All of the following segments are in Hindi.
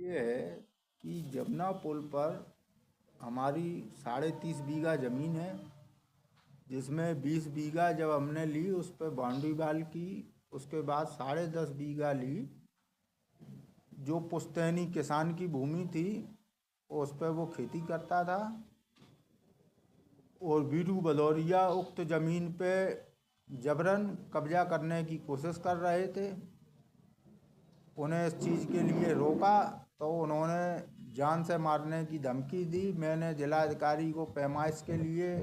ये है कि जमुना पुल पर हमारी 30.5 बीघा ज़मीन है, जिसमें 20 बीघा जब हमने ली उस पर बाउंड्री वाल की। उसके बाद 10.5 बीघा ली जो पुश्तैनी किसान की भूमि थी, उस पर वो खेती करता था। और वीरू भदौरिया उक्त ज़मीन पे जबरन कब्जा करने की कोशिश कर रहे थे। उन्हें इस चीज़ के लिए रोका तो उन्होंने जान से मारने की धमकी दी। मैंने जिलाधिकारी को पैमाइश के लिए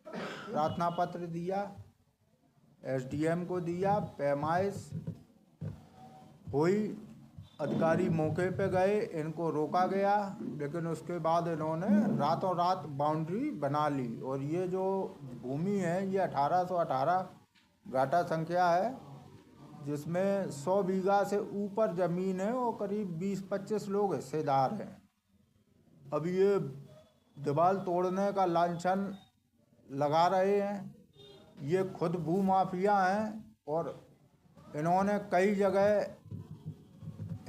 प्रार्थना पत्र दिया, एसडीएम को दिया, पैमाइश हुई, अधिकारी मौके पे गए, इनको रोका गया, लेकिन उसके बाद इन्होंने रातों रात बाउंड्री बना ली। और ये जो भूमि है ये 1818 घाटा संख्या है, जिसमें 100 बीघा से ऊपर ज़मीन है और करीब 20-25 लोग हिस्सेदार हैं। अब ये दीवार तोड़ने का लांछन लगा रहे हैं। ये खुद भूमाफिया हैं और इन्होंने कई जगह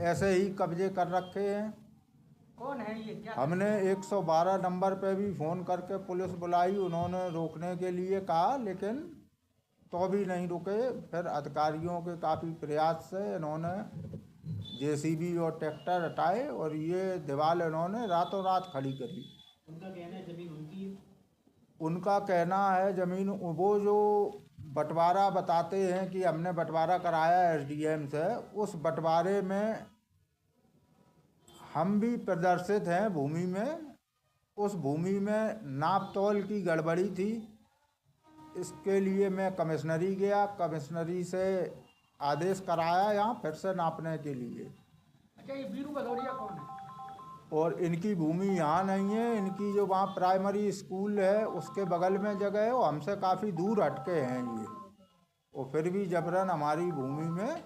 ऐसे ही कब्जे कर रखे हैं। कौन है ये, क्या? हमने 112 नंबर पे भी फ़ोन करके पुलिस बुलाई, उन्होंने रोकने के लिए कहा, लेकिन तो भी नहीं रुके। फिर अधिकारियों के काफ़ी प्रयास से इन्होंने जेसीबी और ट्रैक्टर हटाए और ये दीवार इन्होंने रातों रात खड़ी करी। उनका कहना है ज़मीन उनकी है। उनका कहना है ज़मीन, वो जो बंटवारा बताते हैं कि हमने बंटवारा कराया एसडीएम से, उस बंटवारे में हम भी प्रदर्शित हैं भूमि में। उस भूमि में नाप तोल की गड़बड़ी थी। इसके लिए मैं कमिश्नरी गया, कमिश्नरी से आदेश कराया यहाँ फिर से नापने के लिए। अच्छा, ये वीरू भदौरिया कौन है? और इनकी भूमि यहाँ नहीं है, इनकी जो वहाँ प्राइमरी स्कूल है उसके बगल में जगह है, वो हमसे काफ़ी दूर हटके हैं ये। और फिर भी जबरन हमारी भूमि में।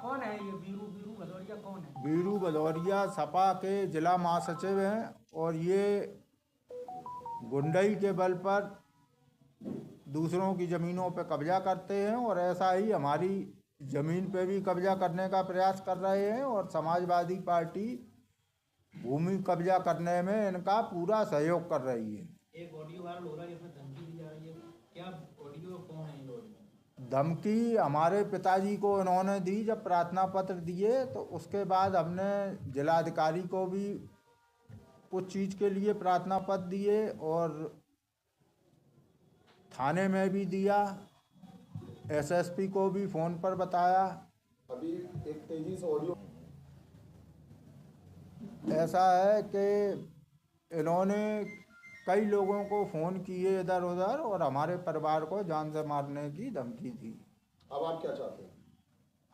कौन है ये वीरू भदौरिया कौन है? वीरू भदौरिया सपा के जिला महासचिव हैं और ये गुंडई के बल पर दूसरों की ज़मीनों पर कब्जा करते हैं और ऐसा ही हमारी ज़मीन पे भी कब्जा करने का प्रयास कर रहे हैं। और समाजवादी पार्टी भूमि कब्जा करने में इनका पूरा सहयोग कर रही है। एक ऑडियो वायरल हो रहा है जिसमें धमकी दी जा रही है, क्या ऑडियो, कौन है ये ऑडियो? धमकी हमारे पिताजी को इन्होंने दी जब प्रार्थना पत्र दिए, तो उसके बाद हमने जिलाधिकारी को भी कुछ चीज़ के लिए प्रार्थना पत्र दिए और थाने में भी दिया, एसएसपी को भी फ़ोन पर बताया। अभी एक तेजी से ऑडियो ऐसा है कि इन्होंने कई लोगों को फ़ोन किए इधर उधर और हमारे परिवार को जान से मारने की धमकी दी। अब आप क्या चाहते हैं?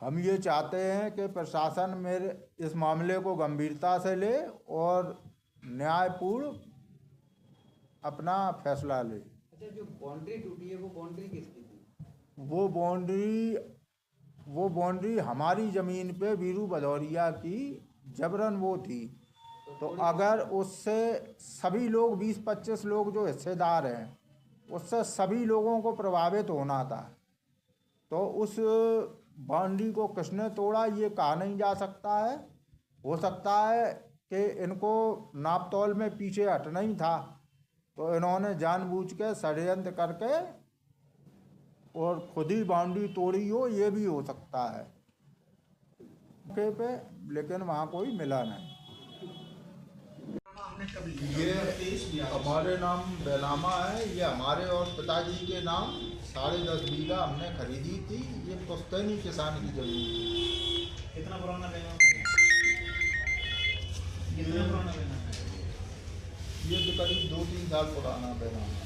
हम ये चाहते हैं कि प्रशासन मेरे इस मामले को गंभीरता से ले और न्यायपूर्ण अपना फैसला ले। अच्छा, जो बाउंड्री टूटी है वो बाउंड्री किसकी थी? वो बाउंड्री हमारी ज़मीन पे वीरू भदौरिया की जबरन वो थी। तो अगर उससे सभी लोग 20-25 लोग जो हिस्सेदार हैं, उससे सभी लोगों को प्रभावित होना था, तो उस बाउंड्री को किसने तोड़ा ये कहा नहीं जा सकता है। हो सकता है कि इनको नाप तोल में पीछे हटना ही था, तो इन्होंने जानबूझ के षड्यंत्र करके और खुद ही बाउंड्री तोड़ी हो, ये भी हो सकता है पे, लेकिन वहाँ कोई मिला नहीं। ये हमारे नाम बेनामा है, ये हमारे और पिताजी के नाम 10.5 बीघा हमने खरीदी थी। ये पुश्तैनी किसान की जमीन थी। कितना पुराना बेनामा है? कितना पुराना बेनामा है? ये करीब 2-3 साल पुराना बेनामा।